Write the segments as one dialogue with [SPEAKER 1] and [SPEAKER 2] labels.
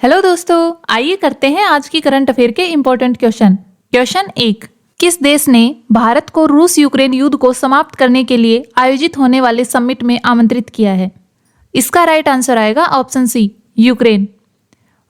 [SPEAKER 1] Hello दोस्तों, आइए करते हैं आज की करंट अफेयर के इम्पोर्टेंट क्वेश्चन। क्वेश्चन 1, किस देश ने भारत को रूस यूक्रेन युद्ध को समाप्त करने के लिए आयोजित होने वाले समिट में आमंत्रित किया है? इसका राइट आंसर आएगा ऑप्शन सी, यूक्रेन।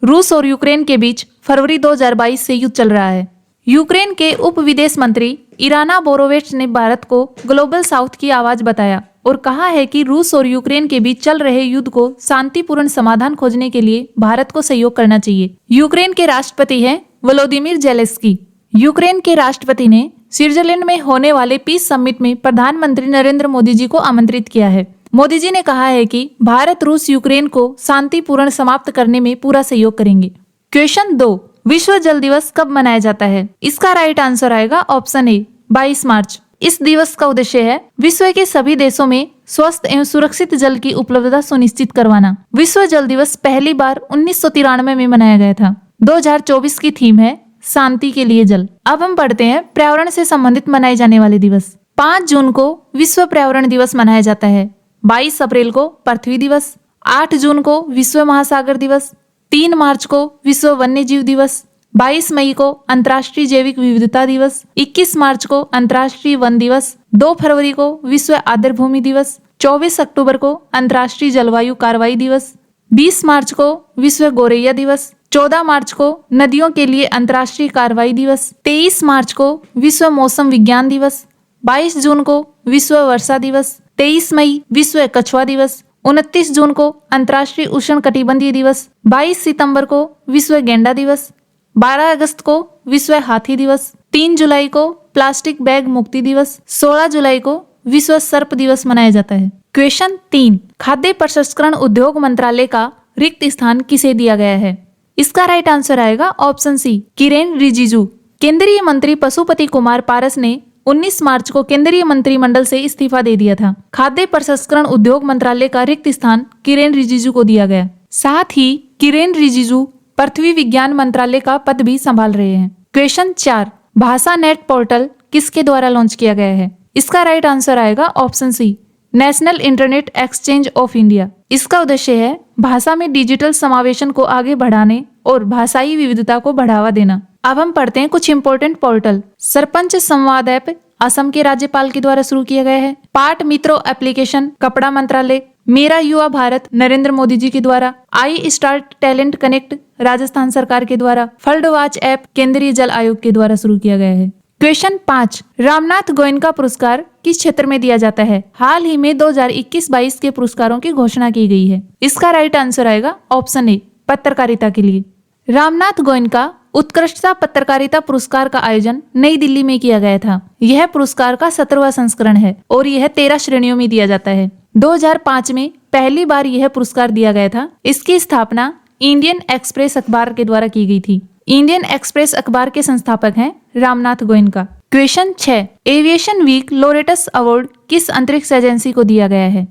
[SPEAKER 1] रूस और यूक्रेन के बीच फरवरी 2022 से युद्ध चल रहा है। यूक्रेन के उप विदेश मंत्री इराना बोरोवेच ने भारत को ग्लोबल साउथ की आवाज बताया और कहा है कि रूस और यूक्रेन के बीच चल रहे युद्ध को शांतिपूर्ण समाधान खोजने के लिए भारत को सहयोग करना चाहिए। यूक्रेन के राष्ट्रपति हैं वोलोदिमीर जेलेंस्की। यूक्रेन के राष्ट्रपति ने स्विट्जरलैंड में होने वाले पीस समिट में प्रधानमंत्री नरेंद्र मोदी जी को आमंत्रित किया है। मोदी जी ने कहा है कि भारत रूस यूक्रेन को शांतिपूर्ण समाप्त करने में पूरा सहयोग करेंगे। क्वेश्चन 2, विश्व जल दिवस कब मनाया जाता है? इसका राइट आंसर आएगा ऑप्शन ए, 22 मार्च। इस दिवस का उद्देश्य है विश्व के सभी देशों में स्वस्थ एवं सुरक्षित जल की उपलब्धता सुनिश्चित करवाना। विश्व जल दिवस पहली बार 1993 में मनाया गया था। 2024 की थीम है शांति के लिए जल। अब हम पढ़ते हैं पर्यावरण से संबंधित मनाए जाने वाले दिवस। 5 जून को विश्व पर्यावरण दिवस मनाया जाता है। 22 अप्रैल को पृथ्वी दिवस, 8 जून को विश्व महासागर दिवस, 3 मार्च को विश्व वन्य जीव दिवस, 22 मई को अंतर्राष्ट्रीय जैविक विविधता दिवस, 21 मार्च को अंतर्राष्ट्रीय वन दिवस, 2 फरवरी को विश्व आर्द्र भूमि दिवस, 24 अक्टूबर को अंतर्राष्ट्रीय जलवायु कार्रवाई दिवस, 20 मार्च को विश्व गोरैया दिवस, 14 मार्च को नदियों के लिए अंतर्राष्ट्रीय कार्रवाई दिवस, 23 मार्च को विश्व मौसम विज्ञान दिवस, 22 जून को विश्व वर्षा दिवस, 23 मई विश्व कछुआ दिवस, 29 जून को अंतर्राष्ट्रीय उष्ण कटिबंधीय दिवस, 22 सितंबर को विश्व गेंडा दिवस, 12 अगस्त को विश्व हाथी दिवस, 3 जुलाई को प्लास्टिक बैग मुक्ति दिवस, 16 जुलाई को विश्व सर्प दिवस मनाया जाता है। क्वेश्चन 3, खाद्य प्रसंस्करण उद्योग मंत्रालय का रिक्त स्थान किसे दिया गया है? इसका राइट आंसर आएगा ऑप्शन सी, किरेन रिजिजू। केंद्रीय मंत्री पशुपति कुमार पारस ने 19 मार्च को केंद्रीय मंत्रिमंडल से इस्तीफा दे दिया था। खाद्य प्रसंस्करण उद्योग मंत्रालय का रिक्त स्थान किरेन रिजिजू को दिया गया। साथ ही किरेन रिजिजू पृथ्वी विज्ञान मंत्रालय का पद भी संभाल रहे हैं। क्वेश्चन 4, भाषा नेट पोर्टल किसके द्वारा लॉन्च किया गया है? इसका राइट आंसर आएगा option C, national internet exchange of India. इसका उद्देश्य है भाषा में डिजिटल समावेशन को आगे बढ़ाने और भाषाई विविधता को बढ़ावा देना। अब हम पढ़ते हैं कुछ इंपोर्टेंट पोर्टल। सरपंच संवाद ऐप असम के राज्यपाल के द्वारा शुरू किया गया है। पाठ मित्रों एप्लीकेशन कपड़ा मंत्रालय, मेरा युवा भारत नरेंद्र मोदी जी के द्वारा, I start talent connect Rajasthan सरकार के द्वारा, फल्ड वॉच ऐप केंद्रीय जल आयोग के द्वारा शुरू किया गया है। क्वेश्चन 5, रामनाथ गोयनका पुरस्कार किस क्षेत्र में दिया जाता है? हाल ही में 2021-22 के पुरस्कारों की घोषणा की गई है। इसका राइट आंसर आएगा ऑप्शन ए, पत्रकारिता के लिए। रामनाथ गोयनका उत्कृष्टता पत्रकारिता पुरस्कार का आयोजन नई दिल्ली में किया गया था। यह पुरस्कार का 17वां संस्करण है और यह 13 श्रेणियों में दिया जाता है। 2005 में पहली बार यह पुरस्कार दिया गया था। इसकी स्थापना इंडियन एक्सप्रेस अखबार के द्वारा की गई थी। इंडियन एक्सप्रेस अखबार के संस्थापक हैं Ramnath Goenka. Question 6, aviation week laureates award किस अंतरिक्ष एजेंसी को दिया गया है?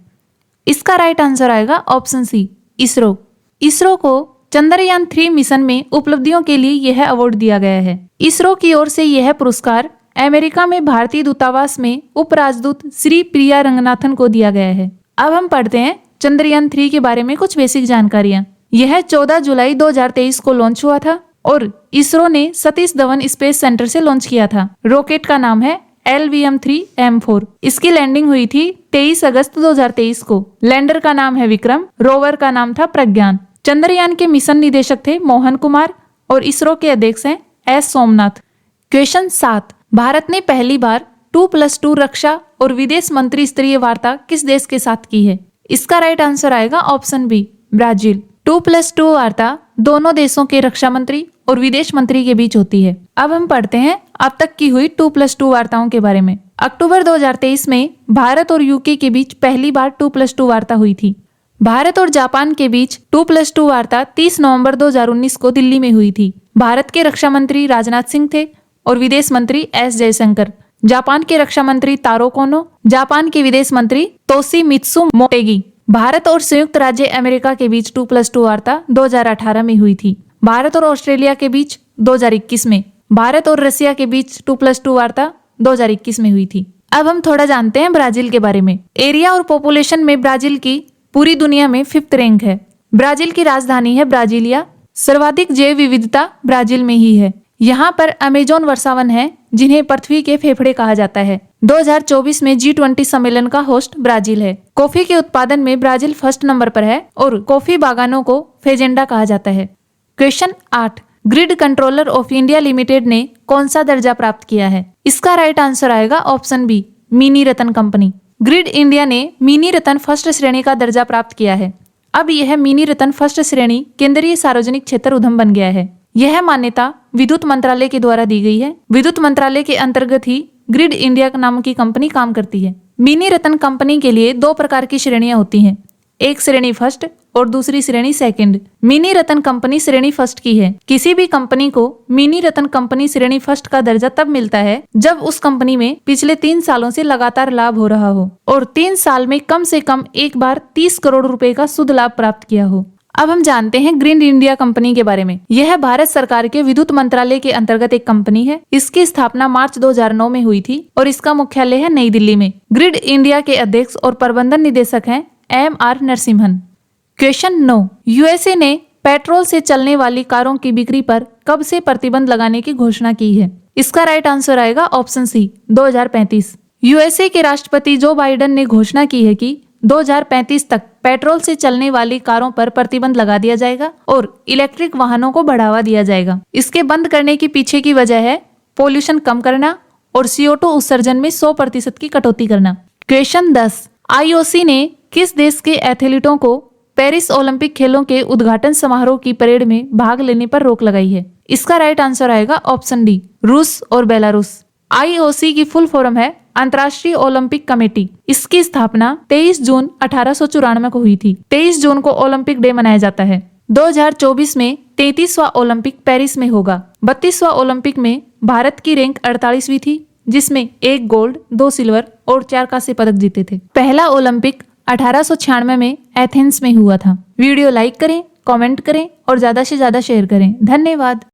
[SPEAKER 1] इसका राइट आंसर आएगा ऑप्शन सी, इसरो। इसरो को चंद्रयान 3 मिशन में उपलब्धियों के लिए यह अवार्ड दिया गया है। इसरो की ओर से यह पुरस्कार अमेरिका में भारतीय दूतावास में उप राजदूत श्री प्रिया रंगनाथन को दिया गया है। अब हम पढ़ते हैं चंद्रयान 3 के बारे में कुछ बेसिक जानकारियां। यह 14 जुलाई 2023 को लॉन्च हुआ था और इसरो ने सतीश धवन स्पेस सेंटर से लॉन्च किया था। रॉकेट का नाम है LVM-3M4। इसकी लैंडिंग हुई थी 23 अगस्त 2023 को। लैंडर का नाम है विक्रम, रोवर का नाम था प्रज्ञान। चंद्रयान के मिशन निदेशक थे मोहन कुमार और इसरो के अध्यक्ष हैं S सोमनाथ। क्वेश्चन 7, भारत ने पहली बार 2+2 रक्षा और विदेश मंत्री स्तरीय वार्ता किस देश के साथ की है? इसका राइट आंसर आएगा ऑप्शन बी, ब्राजील। 2+2 वार्ता दोनों देशों के रक्षा मंत्री और विदेश मंत्री के बीच होती है। अब हम पढ़ते हैं अब तक की हुई 2+2 वार्ताओं के बारे में। अक्टूबर 2023 में भारत और यूके के बीच पहली बार 2+2 वार्ता हुई थी। भारत और जापान के बीच 2+2 वार्ता 30 नवंबर 2019 को दिल्ली में हुई थी। भारत के रक्षा मंत्री राजनाथ सिंह थे और विदेश मंत्री S जयशंकर। जापान के रक्षा मंत्री तारो कोनो, जापान के विदेश मंत्री तोशिमित्सु मोटेगी। भारत और संयुक्त राज्य अमेरिका के बीच 2+2 वार्ता 2018 में हुई थी। भारत और ऑस्ट्रेलिया के बीच 2021 में। भारत और रसिया के बीच 2+2 वार्ता 2021 में हुई थी। अब हम थोड़ा जानते हैं ब्राजील के बारे में। एरिया और पॉपुलेशन में ब्राजील की पूरी दुनिया में 5th रैंक है। ब्राजील की राजधानी है ब्राजीलिया। सर्वाधिक जैव विविधता ब्राजील में ही है। यहाँ पर अमेजोन वर्षावन है जिन्हें पृथ्वी के फेफड़े कहा जाता है। 2024 में G20 सम्मेलन का होस्ट ब्राजील है। कॉफी के उत्पादन में ब्राजील फर्स्ट नंबर पर है और कॉफी बागानों को फेजेंडा कहा जाता है। Question 8, grid controller of India limited ने कौन सा दर्जा प्राप्त किया है? इसका राइट आंसर आएगा ऑप्शन बी, मिनी रतन कंपनी। ग्रिड इंडिया ने मिनी रतन फर्स्ट श्रेणी का दर्जा प्राप्त किया है। अब यह मिनी रतन फर्स्ट श्रेणी केंद्रीय सार्वजनिक क्षेत्र उद्यम बन गया है। यह मान्यता विद्युत मंत्रालय के द्वारा दी गई है। विद्युत मंत्रालय के अंतर्गत ही ग्रिड इंडिया नाम की कंपनी काम करती है। मिनी रतन कंपनी के लिए 2 प्रकार की श्रेणियां होती हैं, एक श्रेणी फर्स्ट और दूसरी श्रेणी सेकंड। मिनी रतन कंपनी श्रेणी फर्स्ट की है। किसी भी कंपनी को मिनी रतन कंपनी श्रेणी फर्स्ट का दर्जा तब मिलता है जब उस कंपनी में पिछले 3 सालों से लगातार लाभ हो रहा हो और 3 साल में कम से कम एक बार 30 करोड़ रुपए का शुद्ध लाभ प्राप्त किया हो। अब हम जानते हैं ग्रिड इंडिया कंपनी के बारे में। यह भारत सरकार के विद्युत मंत्रालय के अंतर्गत एक कंपनी है। इसकी स्थापना मार्च 2009 में हुई थी और इसका मुख्यालय है नई दिल्ली में। ग्रिड इंडिया के अध्यक्ष और प्रबंधन निदेशक हैं MR नरसिम्हन। क्वेश्चन 9, यूएसए ने पेट्रोल से चलने वाली कारों की बिक्री पर कब से प्रतिबंध लगाने की घोषणा की है? इसका राइट आंसर आएगा ऑप्शन सी, 2035। यूएसए के राष्ट्रपति जो बाइडेन ने घोषणा की है कि 2035 तक पेट्रोल से चलने वाली कारों पर प्रतिबंध लगा दिया जाएगा और इलेक्ट्रिक वाहनों को बढ़ावा दिया जाएगा। इसके बंद करने के पीछे की वजह है पोल्यूशन कम करना और CO2 उत्सर्जन में 100% की कटौती करना। क्वेश्चन 10, IOC ने किस देश के एथलीटों को पेरिस ओलंपिक खेलों के उद्घाटन समारोह की परेड में भाग लेने पर रोक लगाई है? इसका राइट आंसर आएगा ऑप्शन डी, रूस और बेलारूस। IOC की फुल फॉर्म है अंतर्राष्ट्रीय ओलंपिक कमेटी। इसकी स्थापना 23 जून 1894 को हुई थी। 23 जून को ओलंपिक डे मनाया जाता है। 2024 में 33वां ओलंपिक पेरिस में होगा। 32वां ओलंपिक में भारत की रैंक 48वीं थी, जिसमें 1 गोल्ड, 2 सिल्वर और 4 कांस्य पदक जीते थे। पहला ओलंपिक 1896 में एथेंस में हुआ था। वीडियो लाइक करें, कमेंट करें और ज्यादा से ज्यादा शेयर करें। धन्यवाद।